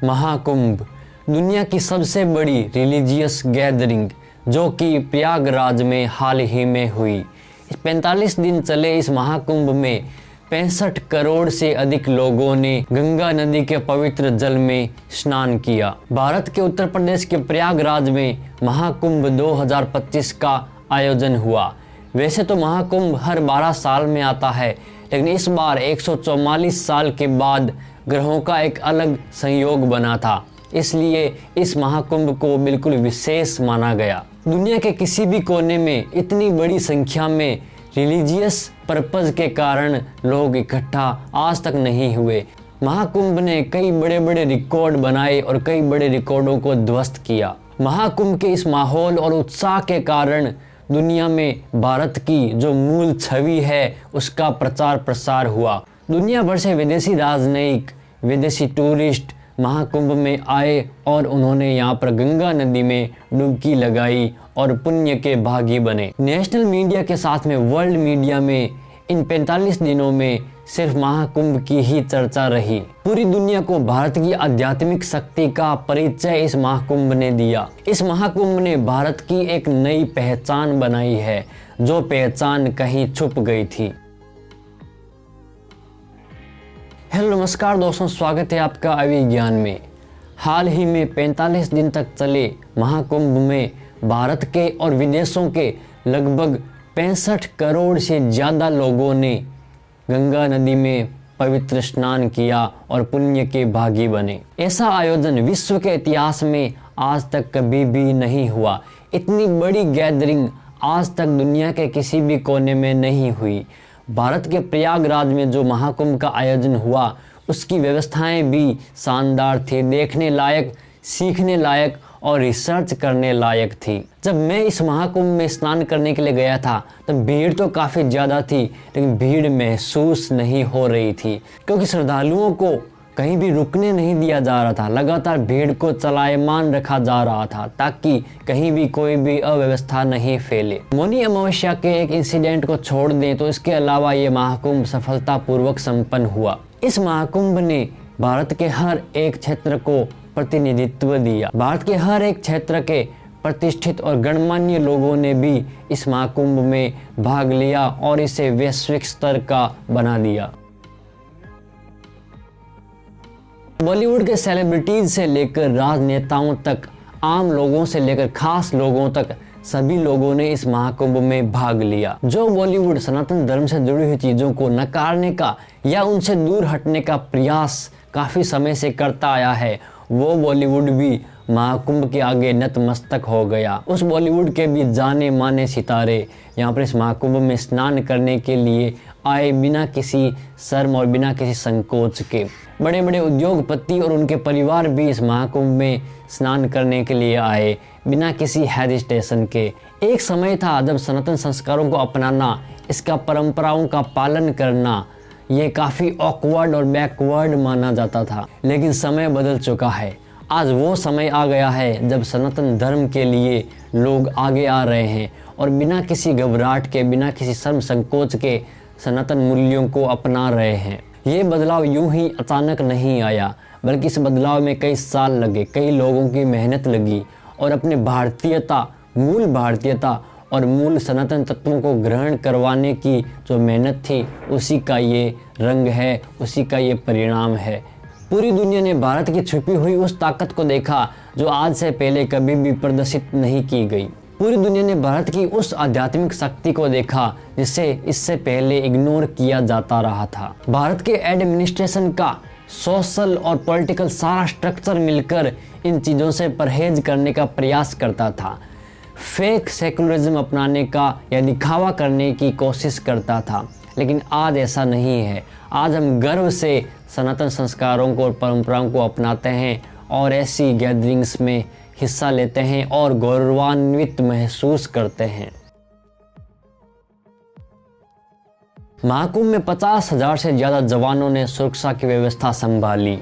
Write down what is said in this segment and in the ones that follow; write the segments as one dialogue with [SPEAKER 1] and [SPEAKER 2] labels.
[SPEAKER 1] महाकुंभ दुनिया की सबसे बड़ी रिलीजियस गैदरिंग जो कि प्रयागराज में हाल ही में हुई। 45 दिन चले इस महाकुंभ में 65 करोड़ से अधिक लोगों ने गंगा नदी के पवित्र जल में स्नान किया। भारत के उत्तर प्रदेश के प्रयागराज में महाकुंभ 2025 का आयोजन हुआ। वैसे तो महाकुंभ हर 12 साल में आता है, लेकिन इस बार 144 साल के बाद ग्रहों का एक अलग संयोग बना था, इसलिए इस महाकुंभ को बिल्कुल विशेष माना गया। दुनिया के किसी भी कोने में इतनी बड़ी संख्या में रिलीजियस पर्पस के कारण लोग इकट्ठा आज तक नहीं हुए। महाकुंभ ने कई बड़े बड़े रिकॉर्ड बनाए और कई बड़े रिकॉर्डों को ध्वस्त किया। महाकुंभ के इस माहौल और उत्साह के कारण दुनिया में भारत की जो मूल छवि है उसका प्रचार प्रसार हुआ। दुनिया भर से विदेशी राजनयिक, विदेशी टूरिस्ट महाकुंभ में आए और उन्होंने यहाँ पर गंगा नदी में डुबकी लगाई और पुण्य के भागी बने। नेशनल मीडिया के साथ में वर्ल्ड मीडिया में इन 45 दिनों में सिर्फ महाकुंभ की ही चर्चा रही। पूरी दुनिया को भारत की आध्यात्मिक शक्ति का परिचय इस महाकुंभ ने दिया। इस महाकुंभ ने भारत की एक नई पहचान बनाई है, जो पहचान कहीं छुप गई थी। हेलो नमस्कार दोस्तों, स्वागत है आपका अभिज्ञान में। हाल ही में 45 दिन तक चले महाकुंभ में भारत के और विदेशों के लगभग 65 करोड़ से ज़्यादा लोगों ने गंगा नदी में पवित्र स्नान किया और पुण्य के भागी बने। ऐसा आयोजन विश्व के इतिहास में आज तक कभी भी नहीं हुआ। इतनी बड़ी गैदरिंग आज तक दुनिया के किसी भी कोने में नहीं हुई। भारत के प्रयागराज में जो महाकुंभ का आयोजन हुआ उसकी व्यवस्थाएं भी शानदार थी, देखने लायक, सीखने लायक और रिसर्च करने लायक थी। जब मैं इस महाकुंभ में स्नान करने के लिए गया था तब भीड़ तो काफ़ी ज़्यादा थी, लेकिन भीड़ महसूस नहीं हो रही थी क्योंकि श्रद्धालुओं को कहीं भी रुकने नहीं दिया जा रहा था। लगातार भीड़ को चलायमान रखा जा रहा था ताकि कहीं भी कोई भी अव्यवस्था नहीं फैले। मौनी अमावस्या के एक इंसिडेंट को छोड़ दें तो इसके अलावा ये महाकुंभ सफलतापूर्वक संपन्न हुआ। इस महाकुंभ ने भारत के हर एक क्षेत्र को प्रतिनिधित्व दिया। भारत के हर एक क्षेत्र के प्रतिष्ठित और गणमान्य लोगों ने भी इस महाकुंभ में भाग लिया और इसे वैश्विक स्तर का बना दिया। बॉलीवुड के सेलिब्रिटीज से लेकर राजनेताओं तक, आम लोगों से लेकर खास लोगों तक सभी लोगों ने इस महाकुंभ में भाग लिया। जो बॉलीवुड सनातन धर्म से जुड़ी हुई चीज़ों को नकारने का या उनसे दूर हटने का प्रयास काफ़ी समय से करता आया है, वो बॉलीवुड भी महाकुंभ के आगे नतमस्तक हो गया। उस बॉलीवुड के भी जाने माने सितारे यहाँ पर इस महाकुंभ में स्नान करने के लिए आए, बिना किसी शर्म और बिना किसी संकोच के। बड़े बड़े उद्योगपति और उनके परिवार भी इस महाकुंभ में स्नान करने के लिए आए, बिना किसी हेजिटेशन के। एक समय था जब सनातन संस्कारों को अपनाना, इसका परंपराओं का पालन करना ये काफ़ी ऑकवर्ड और बैकवर्ड माना जाता था, लेकिन समय बदल चुका है। आज वो समय आ गया है जब सनातन धर्म के लिए लोग आगे आ रहे हैं और बिना किसी घबराहट के, बिना किसी शर्म संकोच के सनातन मूल्यों को अपना रहे हैं। ये बदलाव यूं ही अचानक नहीं आया, बल्कि इस बदलाव में कई साल लगे, कई लोगों की मेहनत लगी और अपने भारतीयता, मूल भारतीयता और मूल सनातन तत्वों को ग्रहण करवाने की जो मेहनत थी उसी का ये रंग है, उसी का ये परिणाम है। पूरी दुनिया ने भारत की छुपी हुई उस ताकत को देखा जो आज से पहले कभी भी प्रदर्शित नहीं की गई। पूरी दुनिया ने भारत की उस आध्यात्मिक शक्ति को देखा जिसे इससे पहले इग्नोर किया जाता रहा था। भारत के एडमिनिस्ट्रेशन का सोशल और पॉलिटिकल सारा स्ट्रक्चर मिलकर इन चीज़ों से परहेज करने का प्रयास करता था, फेक सेकुलरिज्म अपनाने का या दिखावा करने की कोशिश करता था। लेकिन आज ऐसा नहीं है। आज हम गर्व से सनातन संस्कारों को और परंपराओं को अपनाते हैं और ऐसी गैदरिंग्स में हिस्सा लेते हैं और गौरवान्वित महसूस करते हैं। महाकुंभ में 50,000 से ज़्यादा जवानों ने सुरक्षा की व्यवस्था संभाली।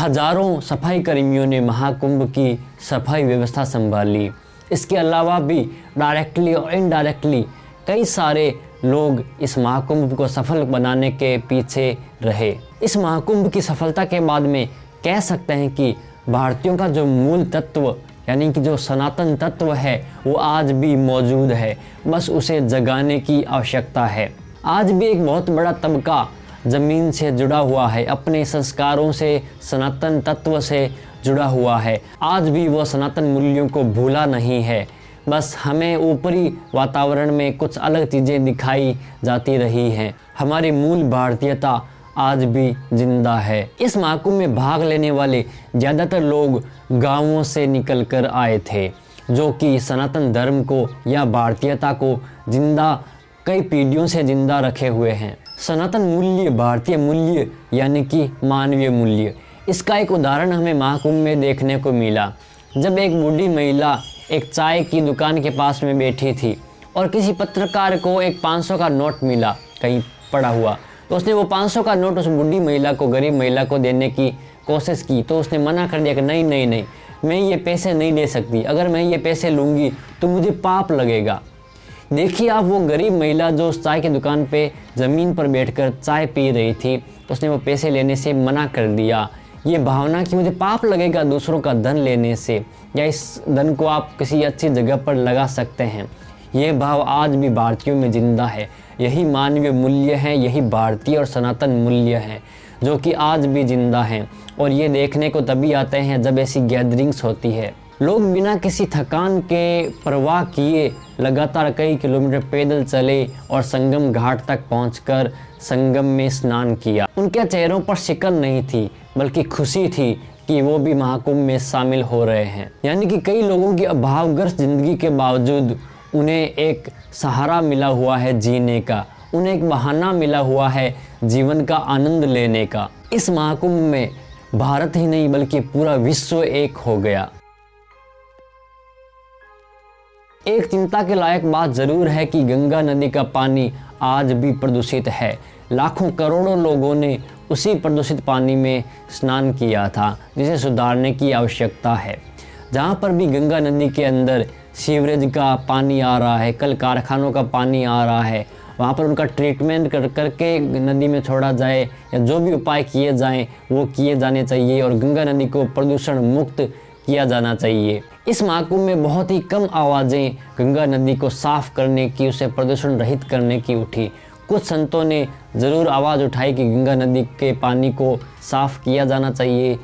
[SPEAKER 1] हजारों सफाई कर्मियों ने महाकुंभ की सफाई व्यवस्था संभाली। इसके अलावा भी डायरेक्टली और इनडायरेक्टली कई सारे लोग इस महाकुंभ को सफल बनाने के पीछे रहे। इस महाकुंभ की सफलता के बाद में कह सकते हैं कि भारतीयों का जो मूल तत्व यानी कि जो सनातन तत्व है वो आज भी मौजूद है, बस उसे जगाने की आवश्यकता है। आज भी एक बहुत बड़ा तबका ज़मीन से जुड़ा हुआ है, अपने संस्कारों से, सनातन तत्व से जुड़ा हुआ है। आज भी वो सनातन मूल्यों को भूला नहीं है, बस हमें ऊपरी वातावरण में कुछ अलग चीज़ें दिखाई जाती रही हैं। हमारी मूल भारतीयता आज भी जिंदा है। इस महाकुंभ में भाग लेने वाले ज़्यादातर लोग गांवों से निकल कर आए थे, जो कि सनातन धर्म को या भारतीयता को जिंदा कई पीढ़ियों से जिंदा रखे हुए हैं। सनातन मूल्य, भारतीय मूल्य यानी कि मानवीय मूल्य, इसका एक उदाहरण हमें महाकुंभ में देखने को मिला। जब एक बूढ़ी महिला एक चाय की दुकान के पास में बैठी थी और किसी पत्रकार को एक 500 का नोट मिला कहीं पड़ा हुआ, तो उसने वो 500 का नोट उस बूढ़ी महिला को, गरीब महिला को देने की कोशिश की, तो उसने मना कर दिया कि नहीं नहीं नहीं, मैं ये पैसे नहीं दे सकती, अगर मैं ये पैसे लूँगी तो मुझे पाप लगेगा। देखिए आप, वो गरीब महिला जो उस चाय की दुकान पे ज़मीन पर बैठकर चाय पी रही थी, तो उसने वो पैसे लेने से मना कर दिया। ये भावना कि मुझे पाप लगेगा दूसरों का धन लेने से, या इस धन को आप किसी अच्छी जगह पर लगा सकते हैं, ये भाव आज भी भारतीयों में जिंदा है। यही मानवीय मूल्य है, यही भारतीय और सनातन मूल्य है जो कि आज भी जिंदा हैं। और ये देखने को तभी आते हैं जब ऐसी गैदरिंग्स होती है। लोग बिना किसी थकान के परवाह किए लगातार कई किलोमीटर पैदल चले और संगम घाट तक पहुंचकर संगम में स्नान किया। उनके चेहरों पर शिकन नहीं थी, बल्कि खुशी थी कि वो भी महाकुंभ में शामिल हो रहे हैं। यानी कि कई लोगों की अभावग्रस्त जिंदगी के बावजूद उन्हें एक सहारा मिला हुआ है जीने का, उन्हें एक बहाना मिला हुआ है जीवन का आनंद लेने का। इस महाकुंभ में भारत ही नहीं बल्कि पूरा विश्व एक हो गया। एक चिंता के लायक बात जरूर है कि गंगा नदी का पानी आज भी प्रदूषित है। लाखों करोड़ों लोगों ने उसी प्रदूषित पानी में स्नान किया था, जिसे सुधारने की आवश्यकता है। जहाँ पर भी गंगा नदी के अंदर सीवरेज का पानी आ रहा है, कल कारखानों का पानी आ रहा है, वहाँ पर उनका ट्रीटमेंट करके नदी में छोड़ा जाए, या जो भी उपाय किए जाएं वो किए जाने चाहिए और गंगा नदी को प्रदूषण मुक्त किया जाना चाहिए। इस महाकुंभ में बहुत ही कम आवाज़ें गंगा नदी को साफ करने की, उसे प्रदूषण रहित करने की उठी। कुछ संतों ने ज़रूर आवाज़ उठाई कि गंगा नदी के पानी को साफ किया जाना चाहिए,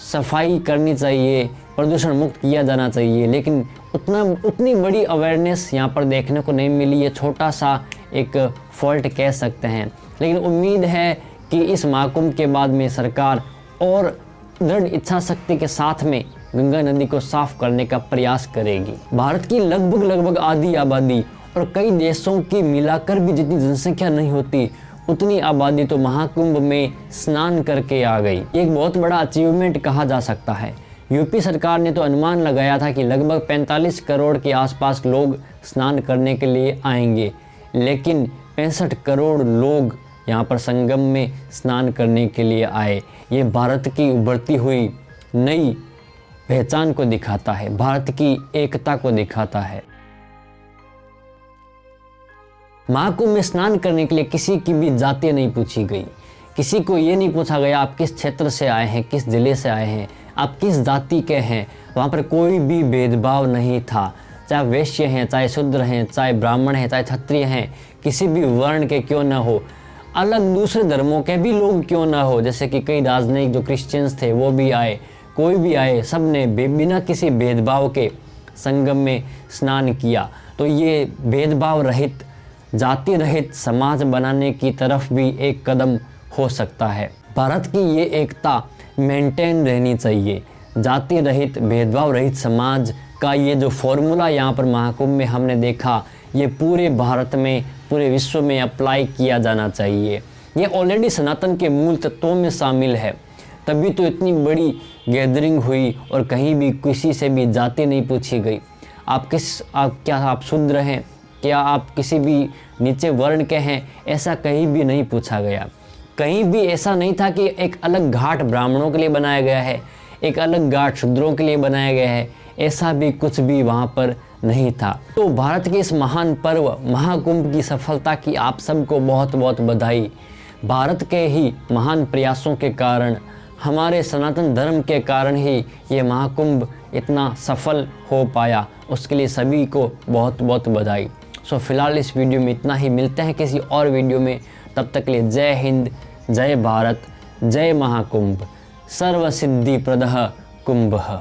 [SPEAKER 1] सफाई करनी चाहिए, प्रदूषण मुक्त किया जाना चाहिए, लेकिन उतनी बड़ी अवेयरनेस यहाँ पर देखने को नहीं मिली। ये छोटा सा एक फॉल्ट कह सकते हैं, लेकिन उम्मीद है कि इस महाकुंभ के बाद में सरकार और दृढ़ इच्छा शक्ति के साथ में गंगा नदी को साफ करने का प्रयास करेगी। भारत की लगभग आधी आबादी और कई देशों की मिलाकर भी जितनी जनसंख्या नहीं होती, उतनी आबादी तो महाकुंभ में स्नान करके आ गई। एक बहुत बड़ा अचीवमेंट कहा जा सकता है। यूपी सरकार ने तो अनुमान लगाया था कि लगभग 45 करोड़ के आसपास लोग स्नान करने के लिए आएंगे, लेकिन 65 करोड़ लोग यहाँ पर संगम में स्नान करने के लिए आए। ये भारत की उभरती हुई नई पहचान को दिखाता है, भारत की एकता को दिखाता है। महाकुंभ में स्नान करने के लिए किसी की भी जाति नहीं पूछी गई। किसी को ये नहीं पूछा गया आप किस क्षेत्र से आए हैं, किस जिले से आए हैं, आप किस जाति के हैं। वहाँ पर कोई भी भेदभाव नहीं था, चाहे वैश्य हैं, चाहे शूद्र हैं, चाहे ब्राह्मण हैं, चाहे क्षत्रिय हैं, किसी भी वर्ण के क्यों ना हो, अलग दूसरे धर्मों के भी लोग क्यों ना हो, जैसे कि कई राजनयिक जो क्रिश्चियंस थे वो भी आए, कोई भी आए, सब ने बिना किसी भेदभाव के संगम में स्नान किया। तो ये भेदभाव रहित, जाति रहित समाज बनाने की तरफ भी एक कदम हो सकता है। भारत की ये एकता मेंटेन रहनी चाहिए। जाति रहित, भेदभाव रहित समाज का ये जो फॉर्मूला यहाँ पर महाकुंभ में हमने देखा, ये पूरे भारत में, पूरे विश्व में अप्लाई किया जाना चाहिए। ये ऑलरेडी सनातन के मूल तत्वों में शामिल है, तभी तो इतनी बड़ी गैदरिंग हुई और कहीं भी किसी से भी जाति नहीं पूछी गई। क्या आप शूद्र हैं, क्या आप किसी भी नीचे वर्ण के हैं, ऐसा कहीं भी नहीं पूछा गया। कहीं भी ऐसा नहीं था कि एक अलग घाट ब्राह्मणों के लिए बनाया गया है, एक अलग घाट शूद्रों के लिए बनाया गया है, ऐसा भी कुछ भी वहाँ पर नहीं था। तो भारत के इस महान पर्व महाकुंभ की सफलता की आप सबको बहुत बहुत बधाई। भारत के ही महान प्रयासों के कारण हमारे सनातन धर्म के कारण ही ये महाकुंभ इतना सफल हो पाया, उसके लिए सभी को बहुत बहुत बधाई। सो फिलहाल इस वीडियो में इतना ही, मिलते हैं किसी और वीडियो में, तब तक के लिए जय हिंद, जय भारत, जय महाकुंभ, सर्व सिद्धि प्रदः कुंभः।